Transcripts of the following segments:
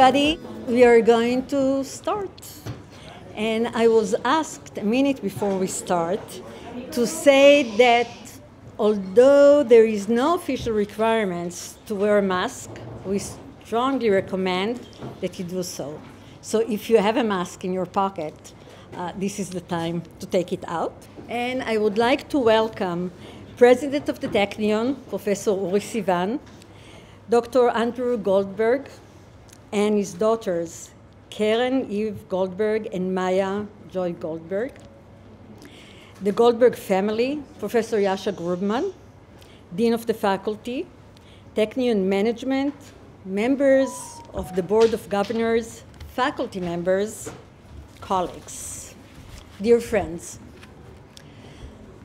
everybody. We are going to start. And I was asked a minute before we start to say that although there is no official requirements to wear a mask, we strongly recommend that you do so. So if you have a mask in your pocket, this is the time to take it out. And I would like to welcome President of the Technion, Professor Uri Sivan, Dr. Andrew Goldenberg, and his daughters, Karen Eve Goldberg and Maya Joy Goldberg, the Goldberg family, Professor Yasha Grubman, Dean of the Faculty, Technion Management, members of the Board of Governors, faculty members, colleagues, dear friends.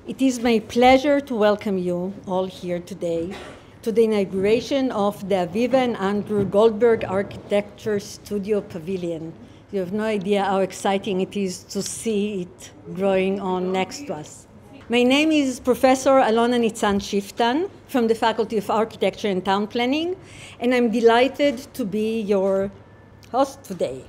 It is my pleasure to welcome you all here today to the inauguration of the Aviva and Andrew Goldberg Architecture Studio Pavilion. You have no idea how exciting it is to see it growing on next to us. My name is Professor Alona Nitzan Shiftan from the Faculty of Architecture and Town Planning, and I'm delighted to be your host today.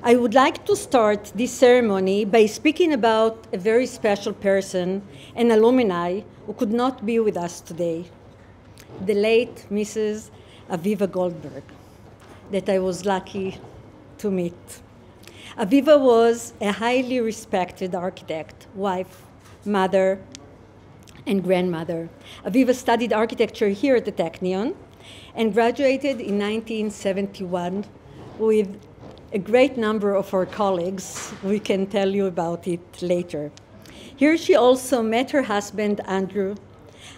I would like to start this ceremony by speaking about a very special person, an alumni who could not be with us today, the late Mrs. Aviva Goldberg, that I was lucky to meet. Aviva was a highly respected architect, wife, mother, and grandmother. Aviva studied architecture here at the Technion and graduated in 1971 with a great number of our colleagues. We can tell you about it later. Here she also met her husband, Andrew.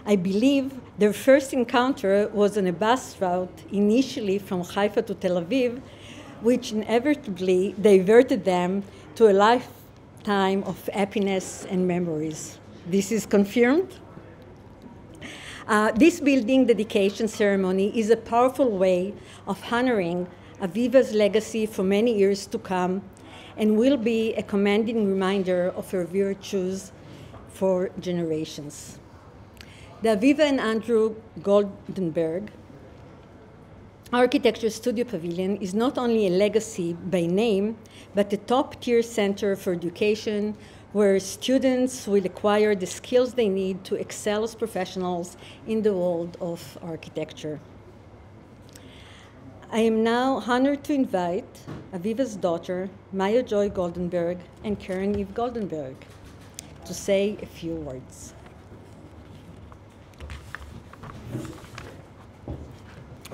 I believe their first encounter was on a bus route, initially from Haifa to Tel Aviv, which inevitably diverted them to a lifetime of happiness and memories. This is confirmed. This building dedication ceremony is a powerful way of honoring Aviva's legacy for many years to come and will be a commanding reminder of her virtues for generations. The Aviva and Andrew Goldenberg Architecture Studio Pavilion is not only a legacy by name, but a top-tier center for education where students will acquire the skills they need to excel as professionals in the world of architecture. I am now honored to invite Aviva's daughter, Maya Joy Goldenberg, and Karen Eve Goldenberg to say a few words.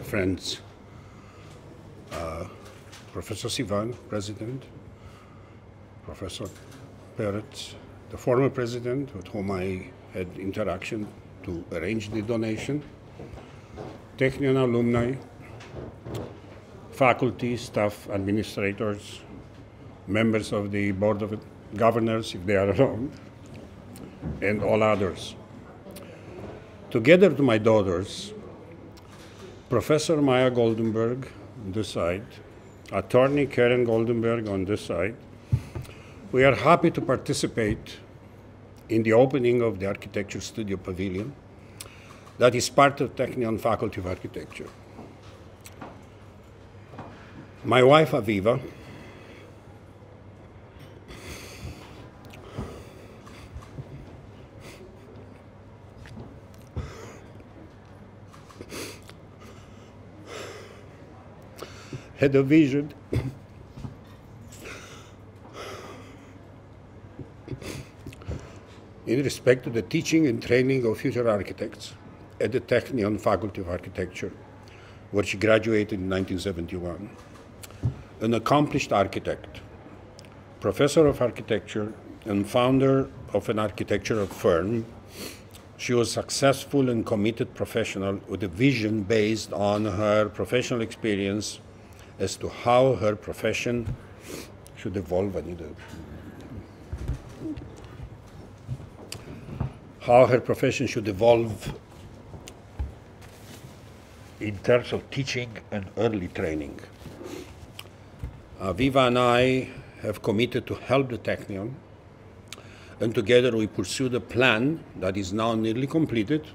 Friends, Professor Sivan, President, Professor Peretz, the former president with whom I had interaction to arrange the donation, Technion alumni, faculty, staff, administrators, members of the Board of Governors, if they are around, and all others. Together to my daughters, Professor Maya Goldenberg on this side, Attorney Karen Goldenberg on this side, we are happy to participate in the opening of the Architecture Studio Pavilion that is part of Technion Faculty of Architecture. My wife, Aviva, had a vision in respect to the teaching and training of future architects at the Technion Faculty of Architecture, where she graduated in 1971. An accomplished architect, professor of architecture, and founder of an architectural firm, she was a successful and committed professional with a vision based on her professional experience as to how her profession should evolve. How her profession should evolve in terms of teaching and early training. Aviva and I have committed to help the Technion, and together we pursued a plan that is now nearly completed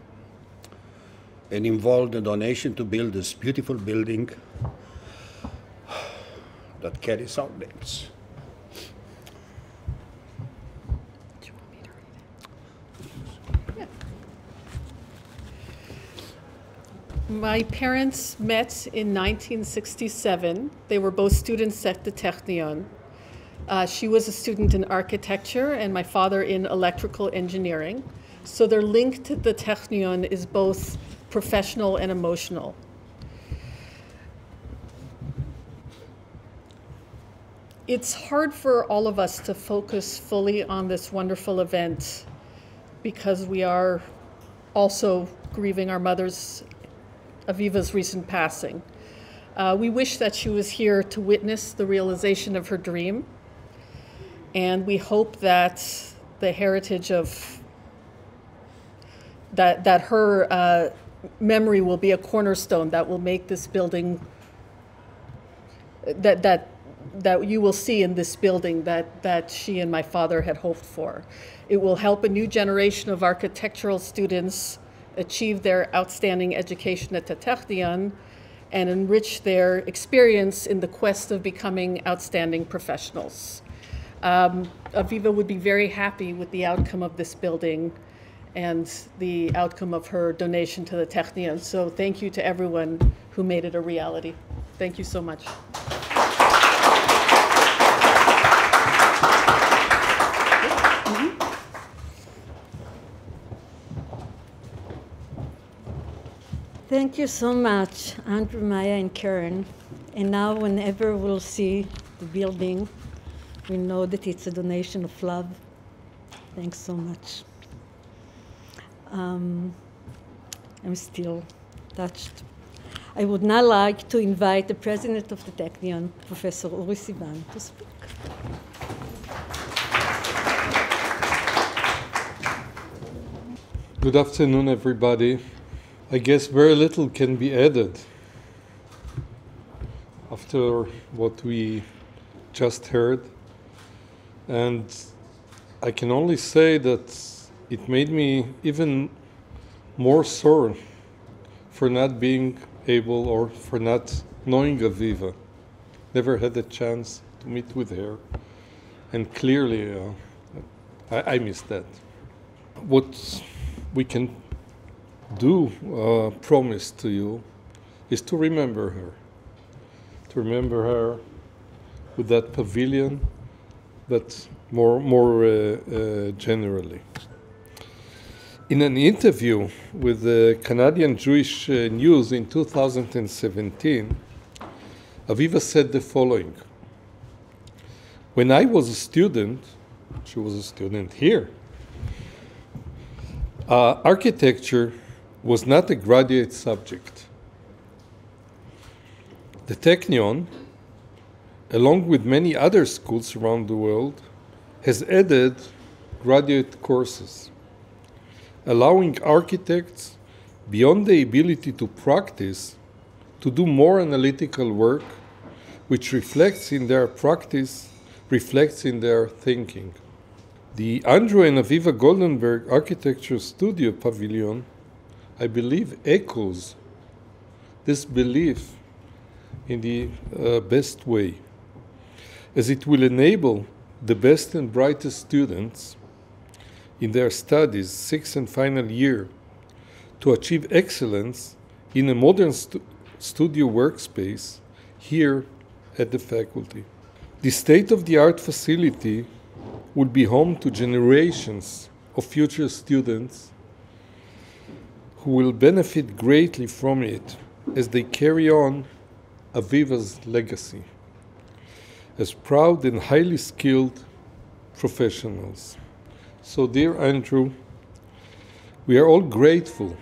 and involved a donation to build this beautiful building that carries our names. My parents met in 1967. They were both students at the Technion. She was a student in architecture and my father in electrical engineering. So their link to the Technion is both professional and emotional. It's hard for all of us to focus fully on this wonderful event because we are also grieving our mother's, Aviva's, recent passing. We wish that she was here to witness the realization of her dream, and we hope that the heritage of that her memory will be a cornerstone that will make this building that you will see in this building that she and my father had hoped for. It will help a new generation of architectural students achieve their outstanding education at the Technion and enrich their experience in the quest of becoming outstanding professionals. Aviva would be very happy with the outcome of this building and the outcome of her donation to the Technion. So thank you to everyone who made it a reality. Thank you so much. Thank you so much, Andrew, Maya, and Karen. And now whenever we'll see the building, we know that it's a donation of love. Thanks so much. I'm still touched. I would now like to invite the president of the Technion, Professor Uri Sivan, to speak. Good afternoon, everybody. I guess very little can be added after what we just heard. And I can only say that it made me even more sore for not being able or for not knowing Aviva. Never had a chance to meet with her. And clearly, I miss that. What we can promise to you is to remember her. To remember her with that pavilion, but more generally. In an interview with the Canadian Jewish News in 2017, Aviva said the following: "When I was a student," she was a student here, architecture was not a graduate subject. The Technion, along with many other schools around the world, has added graduate courses, allowing architects, beyond the ability to practice, to do more analytical work, which reflects in their practice, reflects in their thinking. The Andrew and Aviva Goldenberg Architecture Studio Pavilion, I believe, echoes this belief in the best way, as it will enable the best and brightest students in their studies, sixth and final year, to achieve excellence in a modern studio workspace here at the faculty. The state-of-the-art facility will be home to generations of future students who will benefit greatly from it as they carry on Aviva's legacy as proud and highly skilled professionals. So, dear Andrew, we are all grateful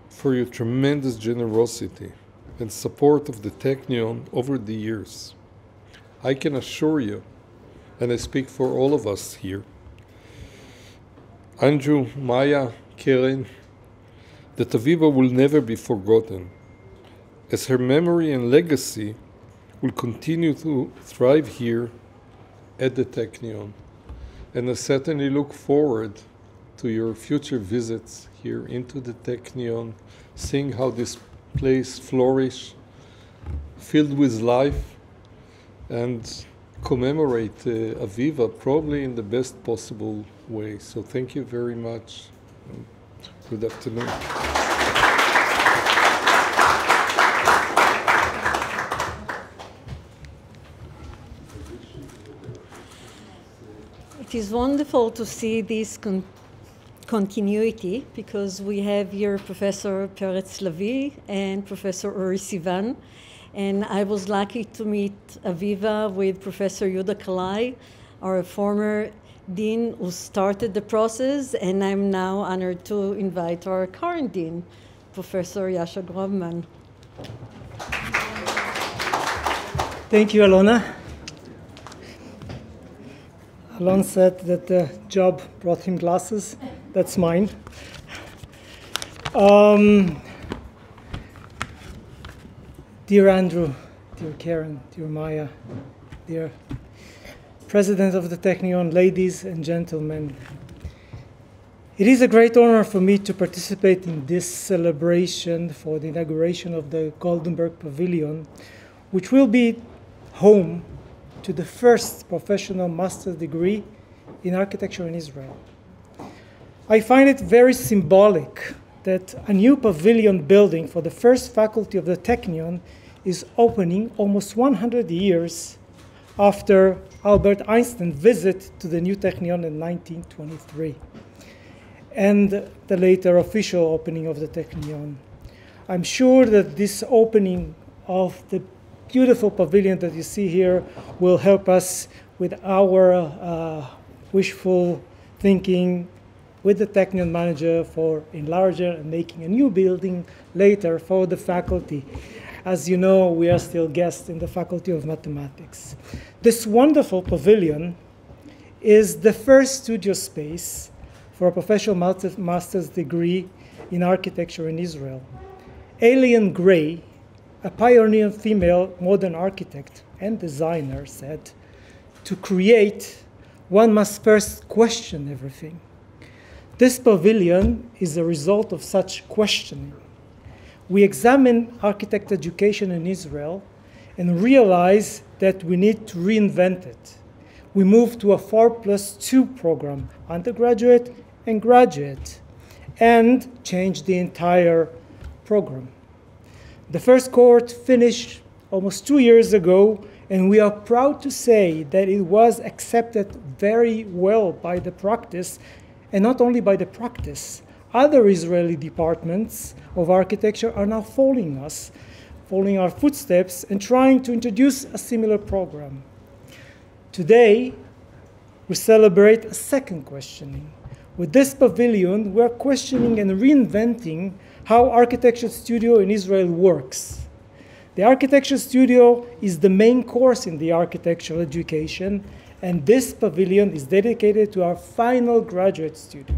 for your tremendous generosity and support of the Technion over the years. I can assure you, and I speak for all of us here, Andrew, Maya, Karen, that Aviva will never be forgotten, as her memory and legacy will continue to thrive here at the Technion. And I certainly look forward to your future visits here into the Technion, seeing how this place flourishes, filled with life, and commemorate Aviva probably in the best possible way. So thank you very much. Good afternoon. It is wonderful to see this continuity, because we have here Professor Peretz Lavi and Professor Uri Sivan, and I was lucky to meet Aviva with Professor Yuda Kalai, our former dean who started the process, and I'm now honored to invite our current dean, Professor Yasha Grobman. Thank you, Alona. Alon said that the job brought him glasses. That's mine. Dear Andrew, dear Karen, dear Maya, dear President of the Technion, ladies and gentlemen, it is a great honor for me to participate in this celebration for the inauguration of the Goldenberg Pavilion, which will be home to the first professional master's degree in architecture in Israel. I find it very symbolic that a new pavilion building for the first faculty of the Technion is opening almost 100 years after Albert Einstein's visit to the new Technion in 1923 and the later official opening of the Technion. I'm sure that this opening of the beautiful pavilion that you see here will help us with our wishful thinking with the Technion manager for enlarging and making a new building later for the faculty. As you know, we are still guests in the Faculty of Mathematics. This wonderful pavilion is the first studio space for a professional master's degree in architecture in Israel. Alien Gray, a pioneer female modern architect and designer, said, "To create, one must first question everything." This pavilion is a result of such questioning. We examine architect education in Israel and realize that we need to reinvent it. We moved to a 4+2 program, undergraduate and graduate, and changed the entire program. The first cohort finished almost 2 years ago, and we are proud to say that it was accepted very well by the practice, and not only by the practice. Other Israeli departments of architecture are now following our footsteps and trying to introduce a similar program. Today, we celebrate a second questioning. With this pavilion, we're questioning and reinventing how architecture studio in Israel works. The architecture studio is the main course in the architectural education, and this pavilion is dedicated to our final graduate studio.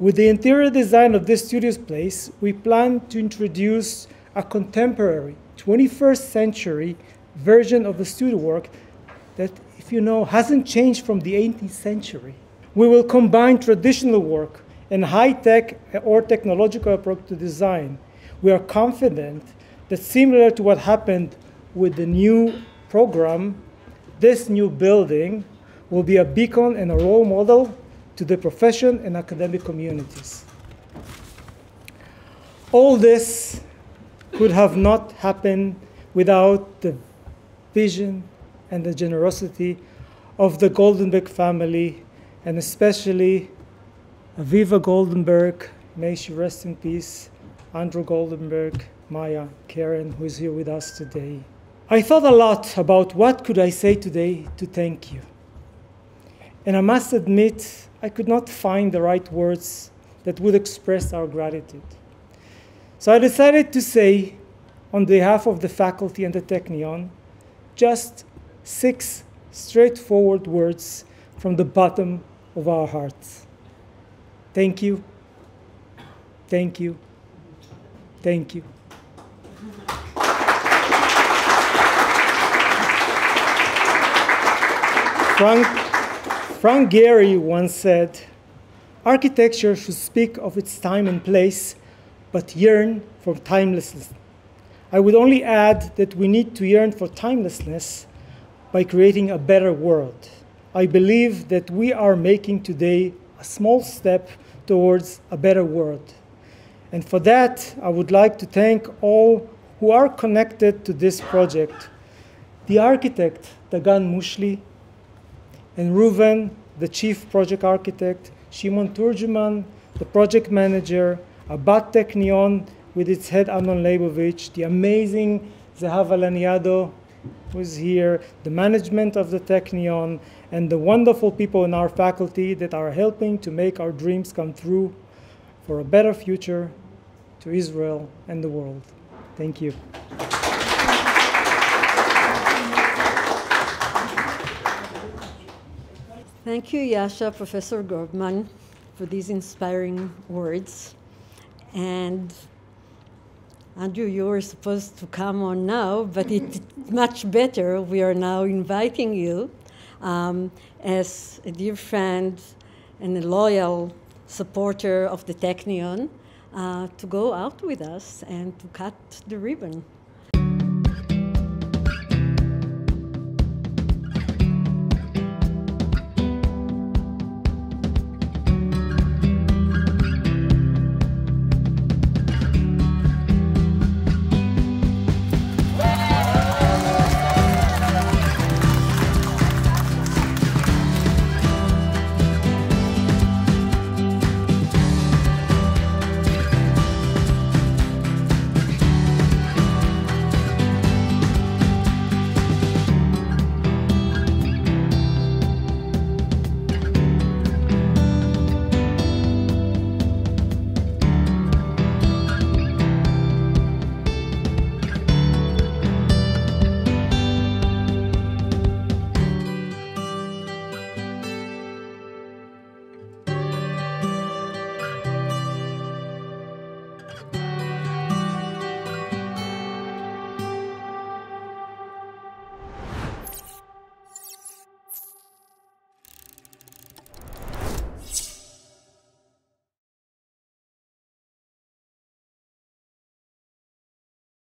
With the interior design of this studio place, we plan to introduce a contemporary 21st century version of the studio work that, if you know, hasn't changed from the 18th century. We will combine traditional work and high-tech or technological approach to design. We are confident that, similar to what happened with the new program, this new building will be a beacon and a role model to the profession and academic communities. All this could have not happened without the vision and the generosity of the Goldenberg family, and especially Aviva Goldenberg, may she rest in peace, Andrew Goldenberg, Maya, Karen, who is here with us today. I thought a lot about what could I say today to thank you. And I must admit, I could not find the right words that would express our gratitude. So I decided to say, on behalf of the faculty and the Technion, just 6 straightforward words from the bottom of our hearts. Thank you, thank you, thank you. Frank Gehry once said, "Architecture should speak of its time and place, but yearn for timelessness." I would only add that we need to yearn for timelessness by creating a better world. I believe that we are making today a small step towards a better world. And for that, I would like to thank all who are connected to this project. The architect, Dagan Mushli, and Reuven, the chief project architect, Shimon Turjuman, the project manager, Abat Technion, with its head Amnon Leibovich, the amazing Zehava Laniado, who is here, the management of the Technion, and the wonderful people in our faculty that are helping to make our dreams come true for a better future to Israel and the world. Thank you. Thank you, Yasha, Professor Goldman, for these inspiring words. And Andrew, you were supposed to come on now, but it's much better. We are now inviting you as a dear friend and a loyal supporter of the Technion to go out with us and to cut the ribbon.